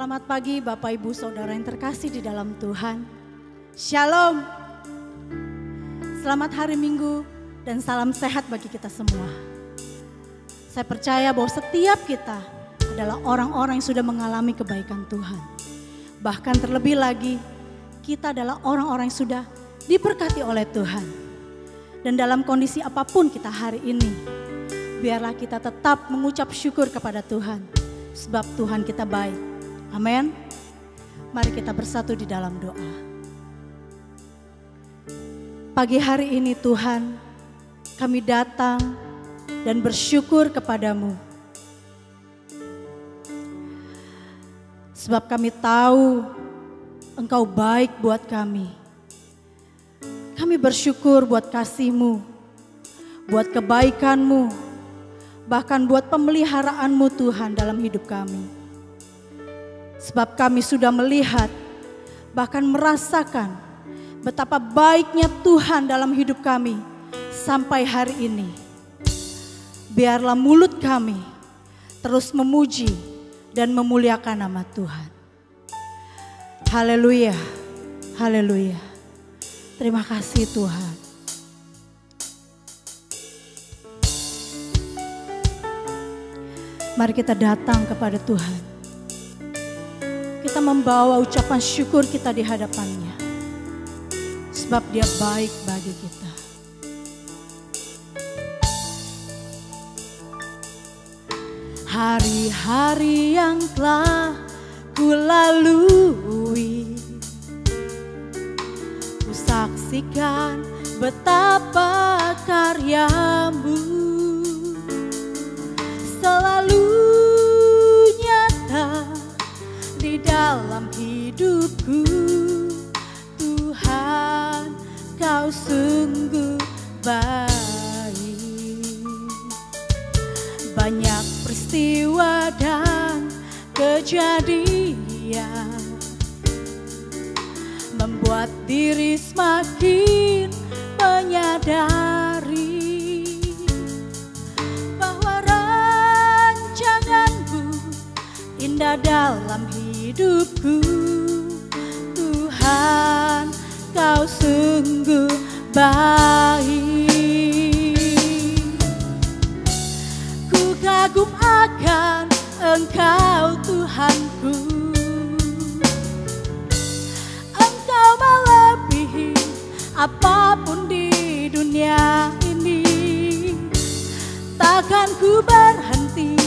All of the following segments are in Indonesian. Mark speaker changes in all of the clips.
Speaker 1: Selamat pagi Bapak Ibu Saudara yang terkasih di dalam Tuhan. Shalom. Selamat hari Minggu dan salam sehat bagi kita semua. Saya percaya bahwa setiap kita adalah orang-orang yang sudah mengalami kebaikan Tuhan. Bahkan terlebih lagi, kita adalah orang-orang yang sudah diberkati oleh Tuhan. Dan dalam kondisi apapun kita hari ini, biarlah kita tetap mengucap syukur kepada Tuhan. Sebab Tuhan kita baik. Amin. Mari kita bersatu di dalam doa. Pagi hari ini Tuhan, kami datang dan bersyukur kepadamu. Sebab kami tahu Engkau baik buat kami. Kami bersyukur buat kasih-Mu, buat kebaikan-Mu, bahkan buat pemeliharaanmu Tuhan dalam hidup kami. Sebab kami sudah melihat, bahkan merasakan betapa baiknya Tuhan dalam hidup kami sampai hari ini. Biarlah mulut kami terus memuji dan memuliakan nama Tuhan. Haleluya, haleluya. Terima kasih Tuhan. Mari kita datang kepada Tuhan. Kita membawa ucapan syukur kita di hadapan-Nya. Sebab Dia baik bagi kita. Hari-hari yang telah kulalui, ku saksikan betapa karya-Mu selalu nyata di dalam hidupku. Tuhan, Kau sungguh baik. Banyak peristiwa dan kejadian membuat diri semakin menyadari bahwa indah dalam hidupku. Tuhan, Kau sungguh baik. Ku kagum akan Engkau Tuhanku. Engkau melebihi apapun di dunia ini. Takkan ku berhenti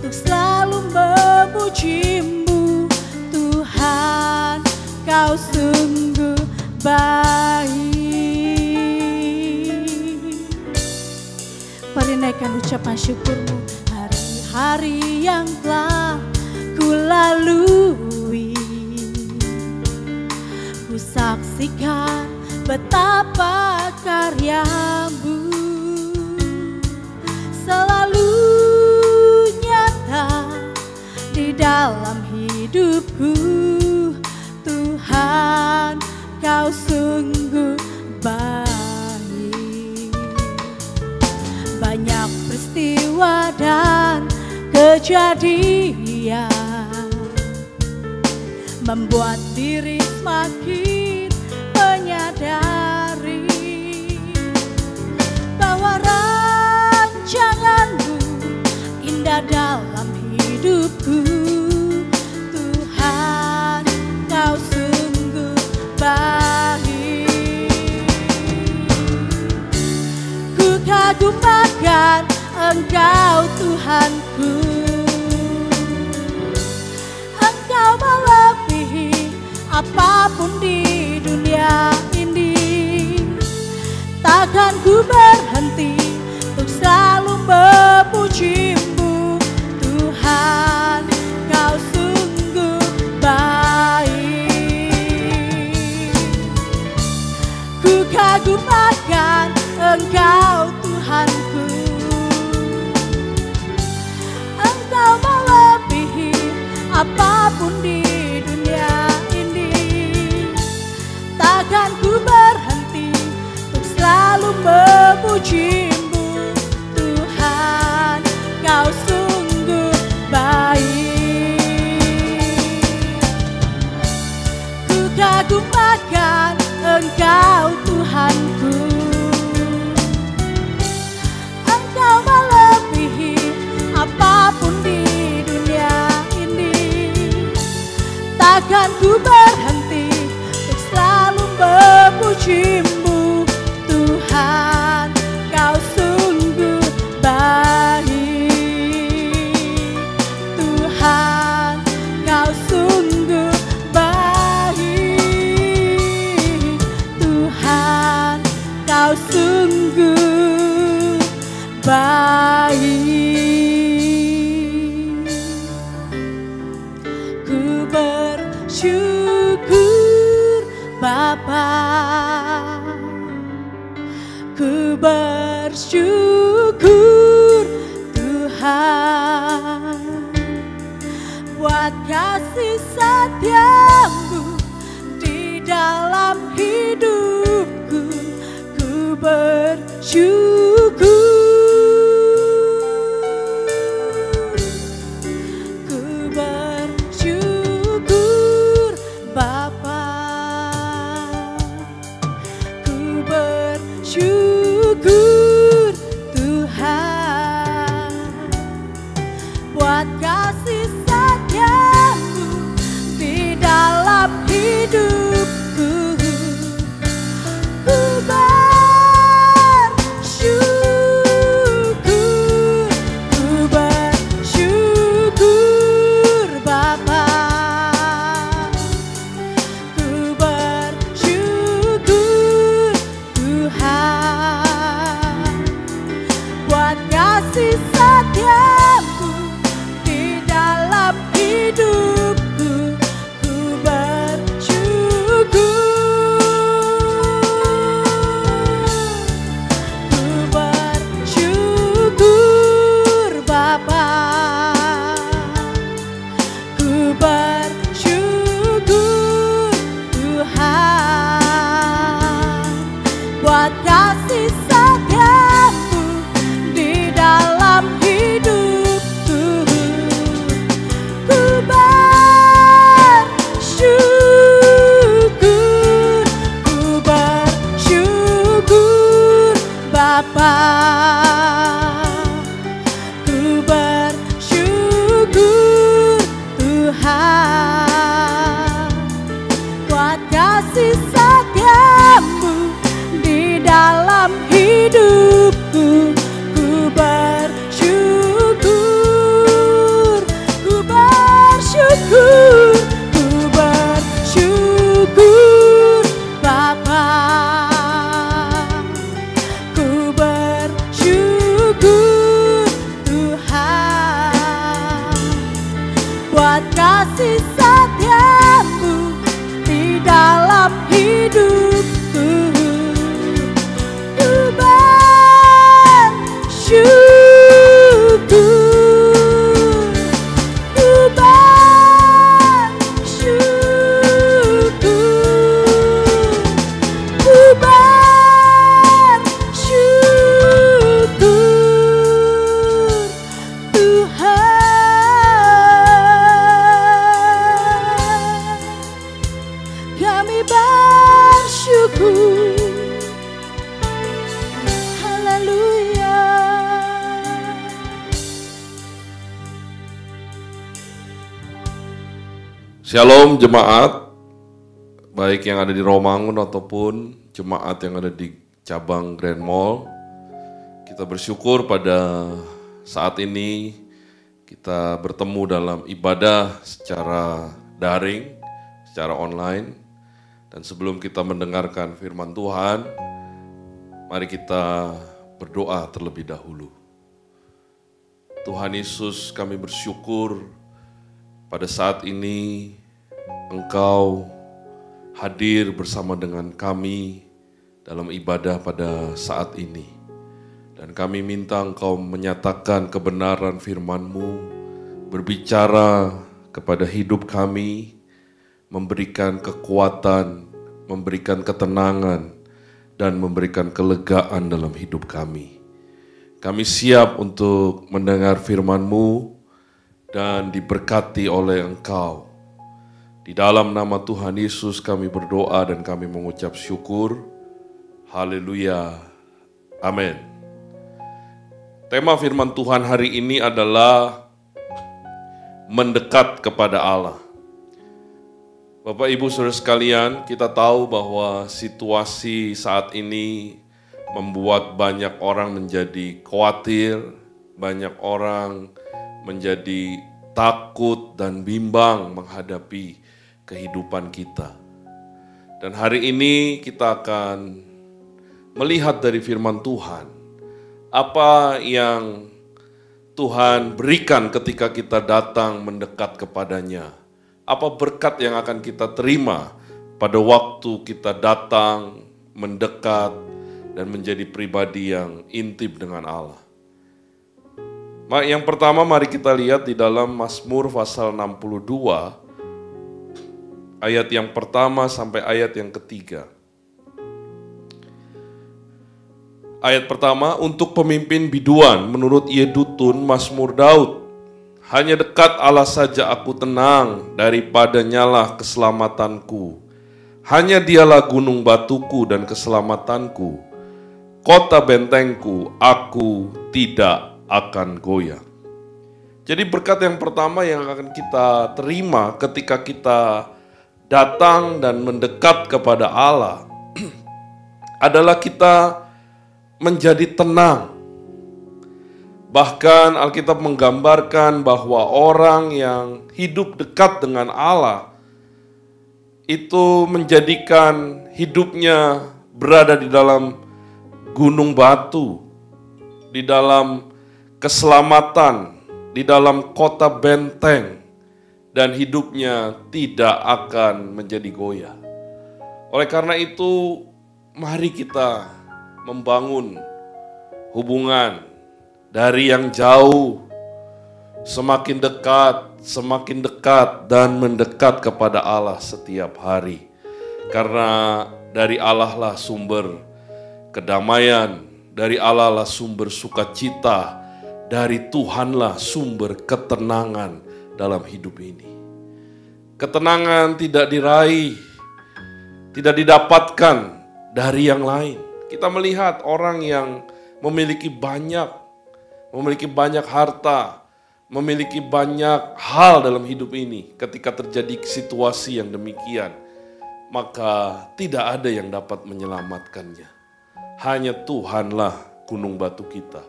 Speaker 1: untuk selalu memuji-Mu. Tuhan, Kau sungguh baik. Mari naikkan ucapan syukur-Mu. Hari-hari yang telah kulalui, ku saksikan betapa karya-Mu selalu di dalam hidupku. Tuhan, Kau sungguh baik. Banyak peristiwa dan kejadian membuat diri semakin menyadari bahwa rancangan-Mu indah dalam hidupku. Tuhan, Kau sungguh baik. Ku kagum akan Engkau Tuhanku. Engkau melebihi apapun di dunia ini. Takkan ku berhenti untuk selalu memuji-Mu. Tuhan, Kau sungguh baik. Ku kagum akan Engkau Tuhanku. Engkau melebihi apapun di dunia ini. Takkan ku berhenti untuk selalu memuji-Mu. Tuhan, Kau sungguh baik. Takkan ku berhenti untuk selalu memuji-Mu Tuhan, Kau sungguh baik. Tuhan, Kau sungguh baik. Tuhan, Kau sungguh baik. Ku bersyukur Bapa, ku bersyukur Tuhan, buat kasih setia-Mu di dalam hidupku. Ku bersyukur, ku bersyukur Bapa, ku bersyukur Tuhan, buat kasih setia-Mu di dalam hidupku. Ku bersyukur Bapa, ku bersyukur Tuhan, buat kasih setia-Mu di dalam hidupku. Ku bersyukur, ku bersyukur Bapa, ku bersyukur Tuhan, buat kasih setia-Mu di dalam hidupku. Ku bersyukur, ku bersyukur Bapa, ku bersyukur Tuhan, buat kasih setia-Mu di dalam hidupku. Ku bersyukur, ku bersyukur, ku bersyukur Bapa, ku bersyukur Tuhan, buat kasih setia-Mu di dalam hidupku. Ku bersyukur, ku bersyukur, ku bersyukur Tuhan, kami bersyukur. Haleluya.
Speaker 2: Shalom jemaat, baik yang ada di Romangun ataupun jemaat yang ada di cabang Grand Mall. Kita bersyukur pada saat ini kita bertemu dalam ibadah secara daring, secara online. Dan sebelum kita mendengarkan firman Tuhan, mari kita berdoa terlebih dahulu. Tuhan Yesus, kami bersyukur pada saat ini Engkau hadir bersama dengan kami dalam ibadah pada saat ini. Dan kami minta Engkau menyatakan kebenaran firman-Mu, berbicara kepada hidup kami, memberikan kekuatan, memberikan ketenangan, dan memberikan kelegaan dalam hidup kami. Kami siap untuk mendengar firman-Mu dan diberkati oleh Engkau. Di dalam nama Tuhan Yesus kami berdoa dan kami mengucap syukur. Haleluya. Amin. Tema firman Tuhan hari ini adalah mendekat kepada Allah. Bapak Ibu Saudara sekalian, kita tahu bahwa situasi saat ini membuat banyak orang menjadi khawatir, banyak orang menjadi takut dan bimbang menghadapi kehidupan kita. Dan hari ini kita akan melihat dari firman Tuhan, apa yang Tuhan berikan ketika kita datang mendekat kepadanya. Apa berkat yang akan kita terima pada waktu kita datang, mendekat, dan menjadi pribadi yang intim dengan Allah. Yang pertama mari kita lihat di dalam Mazmur pasal 62, ayat yang pertama sampai ayat yang ketiga. Ayat pertama, untuk pemimpin biduan menurut Yedutun Mazmur Daud. Hanya dekat Allah saja aku tenang, daripadanya lah keselamatanku. Hanya dialah gunung batuku dan keselamatanku. Kota bentengku, aku tidak akan goyah. Jadi berkat yang pertama yang akan kita terima ketika kita datang dan mendekat kepada Allah adalah kita menjadi tenang. Bahkan Alkitab menggambarkan bahwa orang yang hidup dekat dengan Allah itu menjadikan hidupnya berada di dalam gunung batu, di dalam keselamatan, di dalam kota benteng, dan hidupnya tidak akan menjadi goyah. Oleh karena itu, mari kita membangun hubungan dari yang jauh, semakin dekat, dan mendekat kepada Allah setiap hari. Karena dari Allah lah sumber kedamaian, dari Allah lah sumber sukacita, dari Tuhanlah sumber ketenangan dalam hidup ini. Ketenangan tidak diraih, tidak didapatkan dari yang lain. Kita melihat orang yang memiliki banyak harta, memiliki banyak hal dalam hidup ini. Ketika terjadi situasi yang demikian, maka tidak ada yang dapat menyelamatkannya. Hanya Tuhanlah gunung batu kita.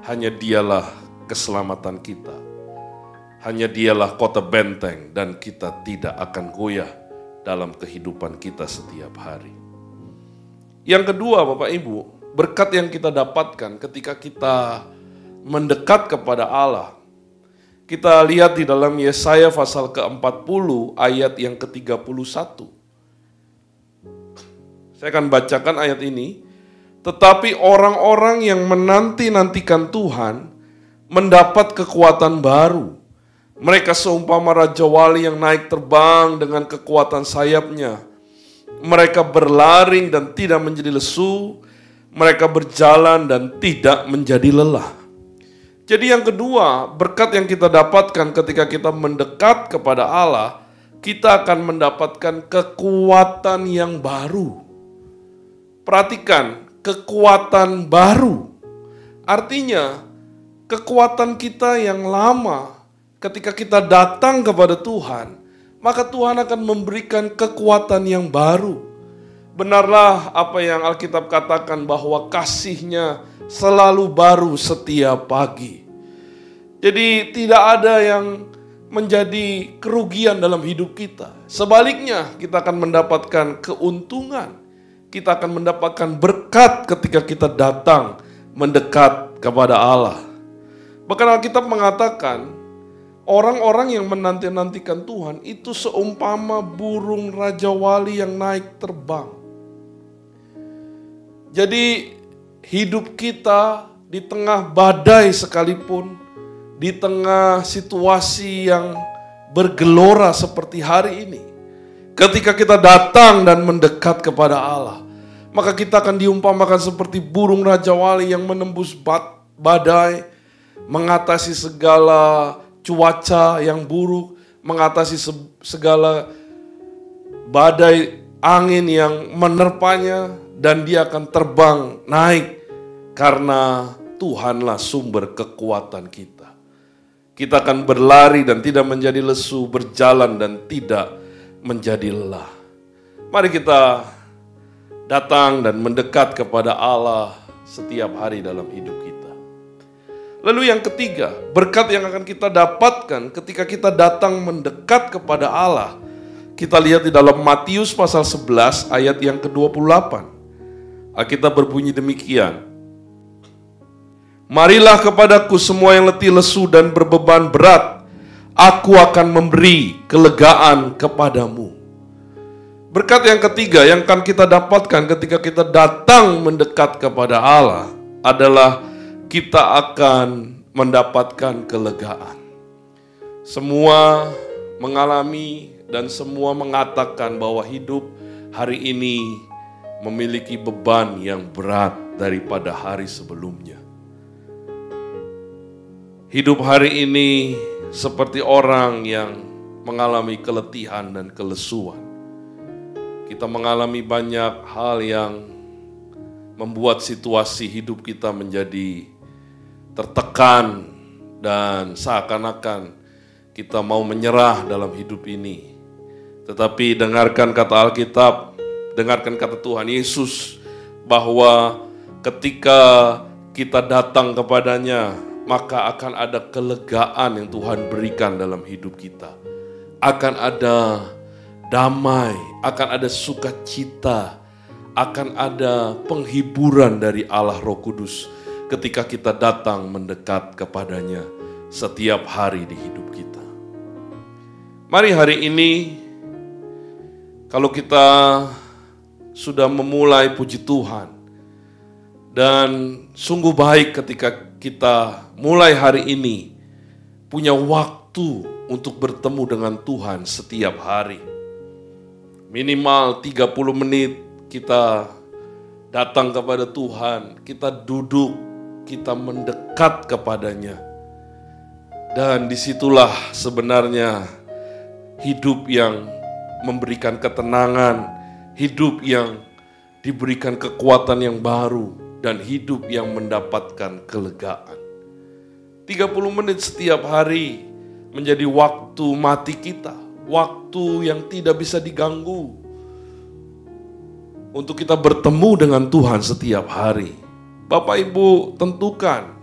Speaker 2: Hanya Dialah keselamatan kita. Hanya Dialah kota benteng, dan kita tidak akan goyah dalam kehidupan kita setiap hari. Yang kedua, Bapak Ibu, berkat yang kita dapatkan ketika kita mendekat kepada Allah. Kita lihat di dalam Yesaya pasal ke-40 ayat yang ke-31. Saya akan bacakan ayat ini. Tetapi orang-orang yang menanti-nantikan Tuhan mendapat kekuatan baru. Mereka seumpama raja wali yang naik terbang dengan kekuatan sayapnya. Mereka berlari dan tidak menjadi lesu. Mereka berjalan dan tidak menjadi lelah. Jadi yang kedua, berkat yang kita dapatkan ketika kita mendekat kepada Allah, kita akan mendapatkan kekuatan yang baru. Perhatikan, kekuatan baru. Artinya, kekuatan kita yang lama, ketika kita datang kepada Tuhan, maka Tuhan akan memberikan kekuatan yang baru. Benarlah apa yang Alkitab katakan bahwa kasih-Nya selalu baru setiap pagi. Jadi tidak ada yang menjadi kerugian dalam hidup kita. Sebaliknya, kita akan mendapatkan keuntungan. Kita akan mendapatkan berkat ketika kita datang mendekat kepada Allah. Bahkan Alkitab mengatakan, orang-orang yang menanti-nantikan Tuhan itu seumpama burung raja wali yang naik terbang. Jadi hidup kita di tengah badai sekalipun, di tengah situasi yang bergelora seperti hari ini, ketika kita datang dan mendekat kepada Allah, maka kita akan diumpamakan seperti burung raja wali yang menembus badai, mengatasi segala cuaca yang buruk, mengatasi segala badai angin yang menerpanya, dan dia akan terbang naik karena Tuhanlah sumber kekuatan kita. Kita akan berlari dan tidak menjadi lesu, berjalan dan tidak menjadi lelah. Mari kita datang dan mendekat kepada Allah setiap hari dalam hidup kita. Lalu yang ketiga, berkat yang akan kita dapatkan ketika kita datang mendekat kepada Allah. Kita lihat di dalam Matius pasal 11 ayat yang ke-28. Alkitab berbunyi demikian. Marilah kepadaku semua yang letih lesu dan berbeban berat, aku akan memberi kelegaan kepadamu. Berkat yang ketiga yang akan kita dapatkan ketika kita datang mendekat kepada Allah adalah kita akan mendapatkan kelegaan. Semua mengalami dan semua mengatakan bahwa hidup hari ini memiliki beban yang berat daripada hari sebelumnya. Hidup hari ini seperti orang yang mengalami keletihan dan kelesuan. Kita mengalami banyak hal yang membuat situasi hidup kita menjadi tertekan dan seakan-akan kita mau menyerah dalam hidup ini. Tetapi dengarkan kata Alkitab, dengarkan kata Tuhan Yesus bahwa ketika kita datang kepadanya, maka akan ada kelegaan yang Tuhan berikan dalam hidup kita. Akan ada damai, akan ada sukacita, akan ada penghiburan dari Allah Roh Kudus ketika kita datang mendekat kepadanya setiap hari di hidup kita. Mari hari ini, kalau kita sudah memulai puji Tuhan, dan sungguh baik ketika kita mulai hari ini punya waktu untuk bertemu dengan Tuhan setiap hari. Minimal 30 menit kita datang kepada Tuhan, kita duduk, kita mendekat kepadanya. Dan disitulah sebenarnya hidup yang memberikan ketenangan, hidup yang diberikan kekuatan yang baru, dan hidup yang mendapatkan kelegaan. 30 menit setiap hari menjadi waktu mati kita, waktu yang tidak bisa diganggu untuk kita bertemu dengan Tuhan setiap hari. Bapak Ibu tentukan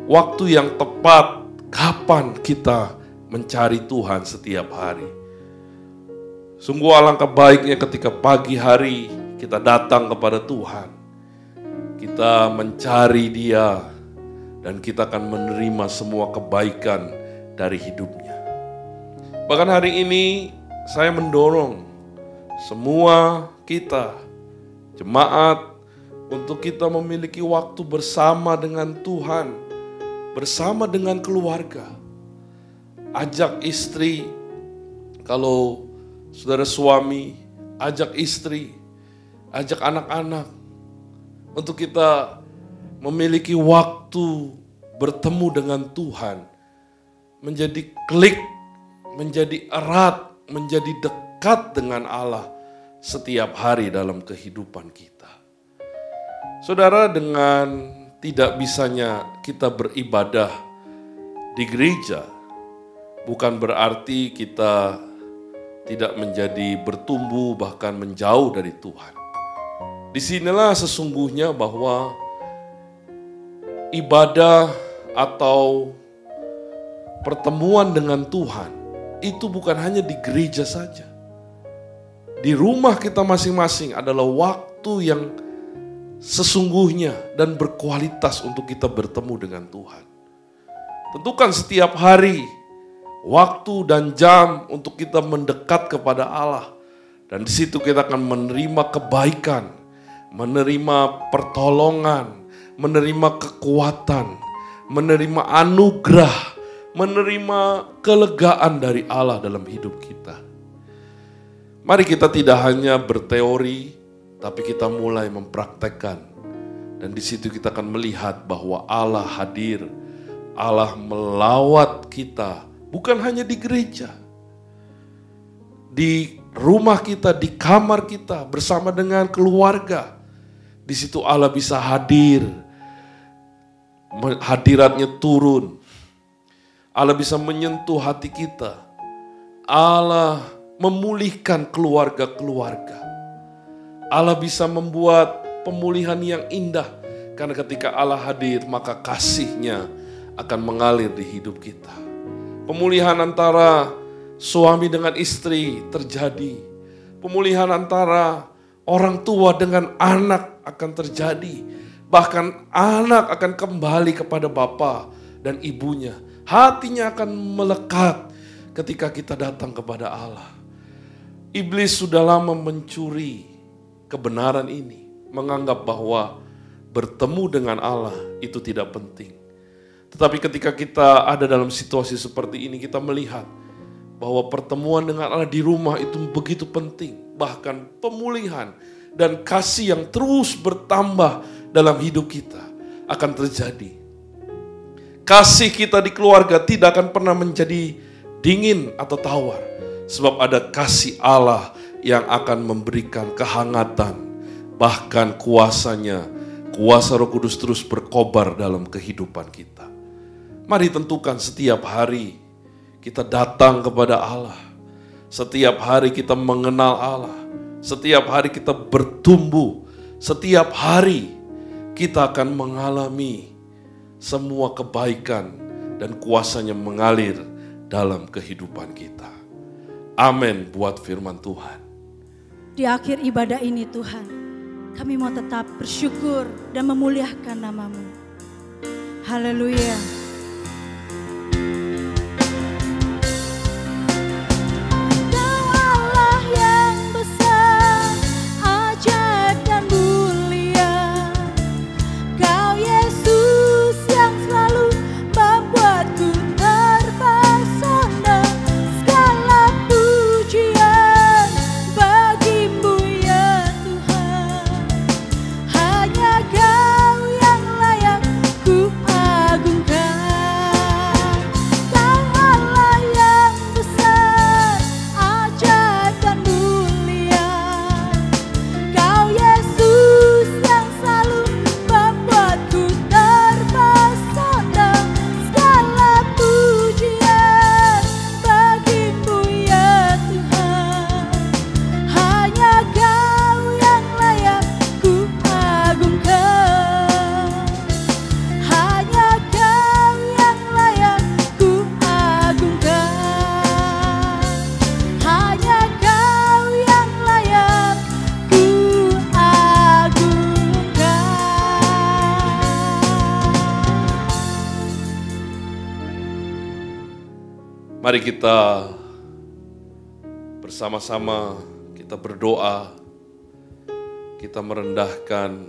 Speaker 2: waktu yang tepat kapan kita mencari Tuhan setiap hari. Sungguh alangkah baiknya ketika pagi hari kita datang kepada Tuhan. Kita mencari Dia dan kita akan menerima semua kebaikan dari hidupnya. Bahkan hari ini saya mendorong semua kita, jemaat, untuk kita memiliki waktu bersama dengan Tuhan, bersama dengan keluarga. Ajak istri, kalau saudara suami, ajak istri, ajak anak-anak, untuk kita memiliki waktu bertemu dengan Tuhan, menjadi klik, menjadi erat, menjadi dekat dengan Allah setiap hari dalam kehidupan kita. Saudara, dengan tidak bisanya kita beribadah di gereja, bukan berarti kita tidak menjadi bertumbuh bahkan menjauh dari Tuhan. Disinilah sesungguhnya bahwa ibadah atau pertemuan dengan Tuhan itu bukan hanya di gereja saja. Di rumah kita masing-masing adalah waktu yang sesungguhnya dan berkualitas untuk kita bertemu dengan Tuhan. Tentukan setiap hari waktu dan jam untuk kita mendekat kepada Allah, dan di situ kita akan menerima kebaikan, menerima pertolongan, menerima kekuatan, menerima anugerah, menerima kelegaan dari Allah dalam hidup kita. Mari kita tidak hanya berteori, tapi kita mulai mempraktekkan. Dan di situ kita akan melihat bahwa Allah hadir, Allah melawat kita, bukan hanya di gereja, di rumah kita, di kamar kita, bersama dengan keluarga. Di situ Allah bisa hadir, hadiratnya turun. Allah bisa menyentuh hati kita. Allah memulihkan keluarga-keluarga. Allah bisa membuat pemulihan yang indah, karena ketika Allah hadir maka kasih-Nya akan mengalir di hidup kita. Pemulihan antara suami dengan istri terjadi. Pemulihan antara orang tua dengan anak akan terjadi. Bahkan anak akan kembali kepada bapa dan ibunya. Hatinya akan melekat ketika kita datang kepada Allah. Iblis sudah lama mencuri kebenaran ini, menganggap bahwa bertemu dengan Allah itu tidak penting. Tetapi ketika kita ada dalam situasi seperti ini, kita melihat bahwa pertemuan dengan Allah di rumah itu begitu penting. Bahkan pemulihan dan kasih yang terus bertambah dalam hidup kita akan terjadi. Kasih kita di keluarga tidak akan pernah menjadi dingin atau tawar. Sebab ada kasih Allah yang akan memberikan kehangatan. Bahkan kuasa-Nya, kuasa Roh Kudus terus berkobar dalam kehidupan kita. Mari tentukan setiap hari kita datang kepada Allah. Setiap hari kita mengenal Allah. Setiap hari kita bertumbuh. Setiap hari kita akan mengalami semua kebaikan dan kuasa-Nya mengalir dalam kehidupan kita. Amin buat firman Tuhan.
Speaker 1: Di akhir ibadah ini Tuhan, kami mau tetap bersyukur dan memuliakan nama-Mu. Haleluya.
Speaker 2: Mari kita bersama-sama kita berdoa, kita merendahkan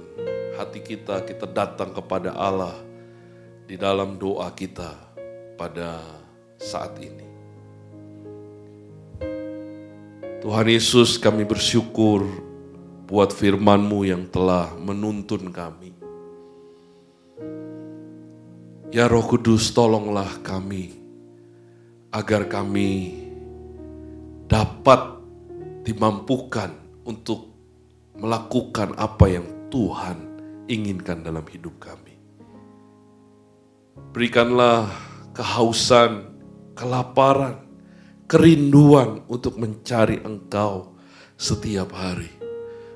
Speaker 2: hati kita, kita datang kepada Allah di dalam doa kita pada saat ini. Tuhan Yesus, kami bersyukur buat firman-Mu yang telah menuntun kami. Ya Roh Kudus, tolonglah kami agar kami dapat dimampukan untuk melakukan apa yang Tuhan inginkan dalam hidup kami. Berikanlah kehausan, kelaparan, kerinduan untuk mencari Engkau setiap hari,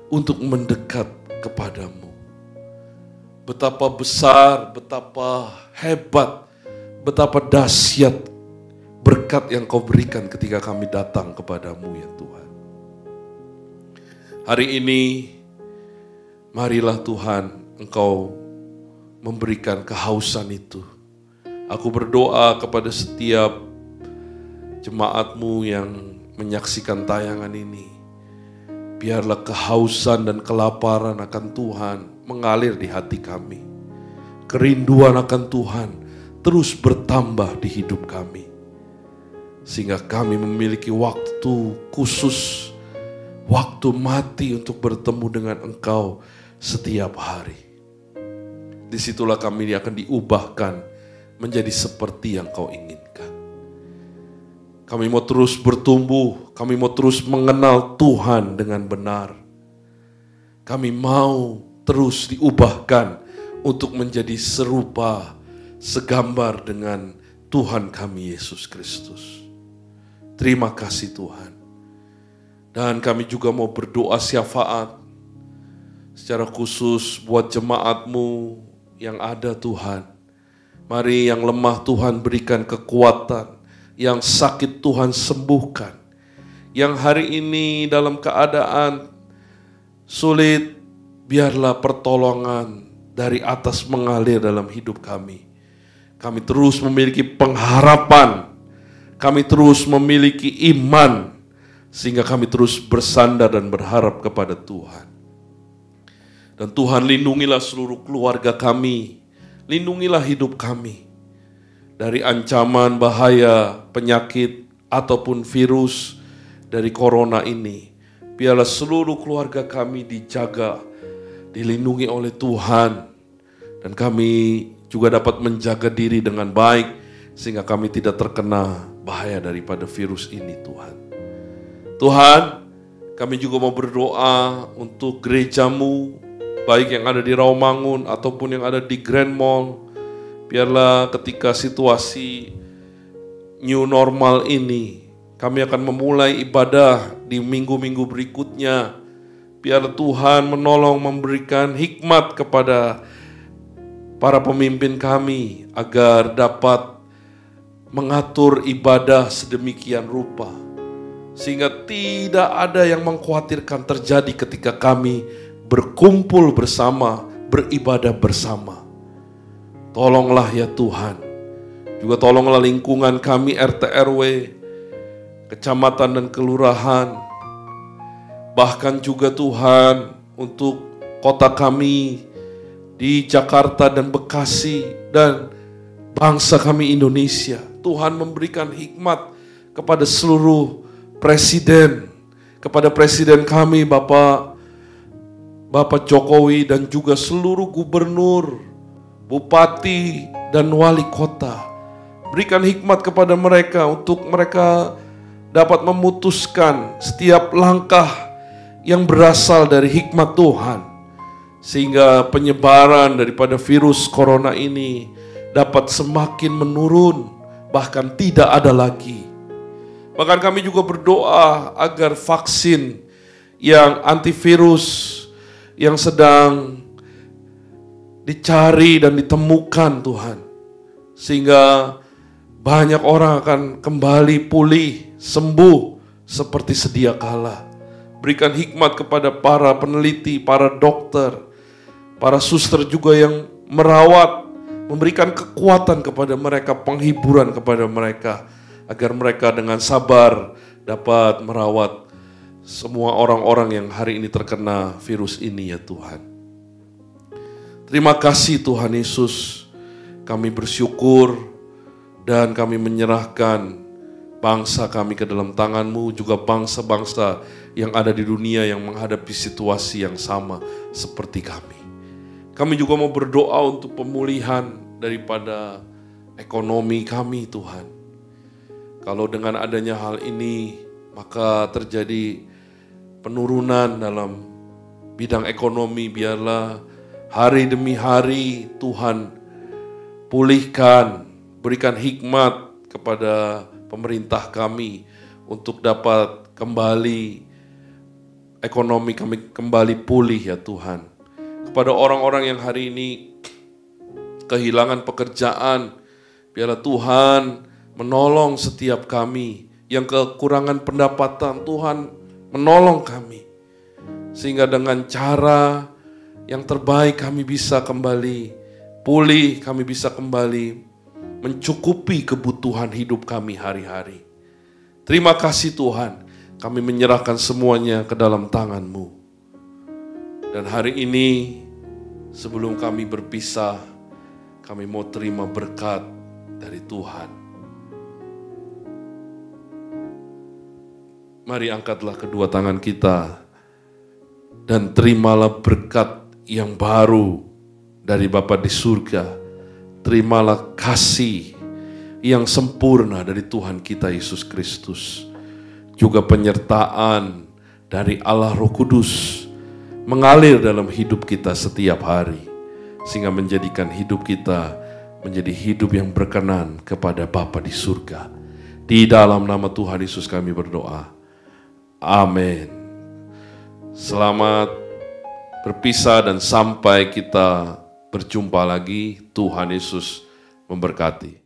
Speaker 2: untuk mendekat kepadamu. Betapa besar, betapa hebat, betapa dahsyat berkat yang Kau berikan ketika kami datang kepadamu ya Tuhan. Hari ini, marilah Tuhan Engkau memberikan kehausan itu. Aku berdoa kepada setiap jemaat-Mu yang menyaksikan tayangan ini. Biarlah kehausan dan kelaparan akan Tuhan mengalir di hati kami. Kerinduan akan Tuhan terus bertambah di hidup kami. Sehingga kami memiliki waktu khusus, waktu mati untuk bertemu dengan Engkau setiap hari. Disitulah kami akan diubahkan menjadi seperti yang Kau inginkan. Kami mau terus bertumbuh, kami mau terus mengenal Tuhan dengan benar. Kami mau terus diubahkan untuk menjadi serupa, segambar dengan Tuhan kami Yesus Kristus. Terima kasih Tuhan. Dan kami juga mau berdoa syafaat secara khusus buat jemaat-Mu yang ada Tuhan. Mari yang lemah Tuhan berikan kekuatan, yang sakit Tuhan sembuhkan. Yang hari ini dalam keadaan sulit, biarlah pertolongan dari atas mengalir dalam hidup kami. Kami terus memiliki pengharapan, kami terus memiliki iman, sehingga kami terus bersandar dan berharap kepada Tuhan. Dan Tuhan, lindungilah seluruh keluarga kami, lindungilah hidup kami dari ancaman bahaya penyakit ataupun virus dari corona ini. Biarlah seluruh keluarga kami dijaga, dilindungi oleh Tuhan, dan kami juga dapat menjaga diri dengan baik sehingga kami tidak terkena bahaya daripada virus ini, Tuhan. Tuhan, kami juga mau berdoa untuk gereja-Mu, baik yang ada di Rawamangun ataupun yang ada di Grand Mall. Biarlah ketika situasi new normal ini, kami akan memulai ibadah di minggu-minggu berikutnya. Biarlah Tuhan menolong memberikan hikmat kepada para pemimpin kami agar dapat mengatur ibadah sedemikian rupa, sehingga tidak ada yang mengkhawatirkan terjadi ketika kami berkumpul bersama, beribadah bersama. Tolonglah ya Tuhan, juga tolonglah lingkungan kami RT RW, kecamatan dan kelurahan, bahkan juga Tuhan untuk kota kami di Jakarta dan Bekasi dan bangsa kami Indonesia. Tuhan memberikan hikmat kepada seluruh presiden, kepada presiden kami Bapak Jokowi dan juga seluruh gubernur, bupati dan wali kota. Berikan hikmat kepada mereka untuk mereka dapat memutuskan setiap langkah yang berasal dari hikmat Tuhan, sehingga penyebaran daripada virus corona ini dapat semakin menurun, bahkan tidak ada lagi. Bahkan kami juga berdoa agar vaksin yang antivirus yang sedang dicari dan ditemukan Tuhan, sehingga banyak orang akan kembali pulih, sembuh seperti sedia kala. Berikan hikmat kepada para peneliti, para dokter, para suster juga yang merawat, memberikan kekuatan kepada mereka, penghiburan kepada mereka, agar mereka dengan sabar dapat merawat semua orang-orang yang hari ini terkena virus ini ya Tuhan. Terima kasih Tuhan Yesus, kami bersyukur dan kami menyerahkan bangsa kami ke dalam tangan-Mu, juga bangsa-bangsa yang ada di dunia yang menghadapi situasi yang sama seperti kami. Kami juga mau berdoa untuk pemulihan daripada ekonomi kami Tuhan. Kalau dengan adanya hal ini, maka terjadi penurunan dalam bidang ekonomi. Biarlah hari demi hari Tuhan pulihkan, berikan hikmat kepada pemerintah kami untuk dapat kembali ekonomi kami kembali pulih ya Tuhan. Kepada orang-orang yang hari ini kehilangan pekerjaan, biarlah Tuhan menolong setiap kami. Yang kekurangan pendapatan, Tuhan menolong kami, sehingga dengan cara yang terbaik kami bisa kembali pulih, kami bisa kembali mencukupi kebutuhan hidup kami hari-hari. Terima kasih Tuhan, kami menyerahkan semuanya ke dalam tangan-Mu. Dan hari ini sebelum kami berpisah, kami mau terima berkat dari Tuhan. Mari angkatlah kedua tangan kita dan terimalah berkat yang baru dari Bapa di surga. Terimalah kasih yang sempurna dari Tuhan kita Yesus Kristus. Juga penyertaan dari Allah Roh Kudus mengalir dalam hidup kita setiap hari, sehingga menjadikan hidup kita menjadi hidup yang berkenan kepada Bapa di surga. Di dalam nama Tuhan Yesus kami berdoa. Amin. Selamat berpisah dan sampai kita berjumpa lagi. Tuhan Yesus memberkati.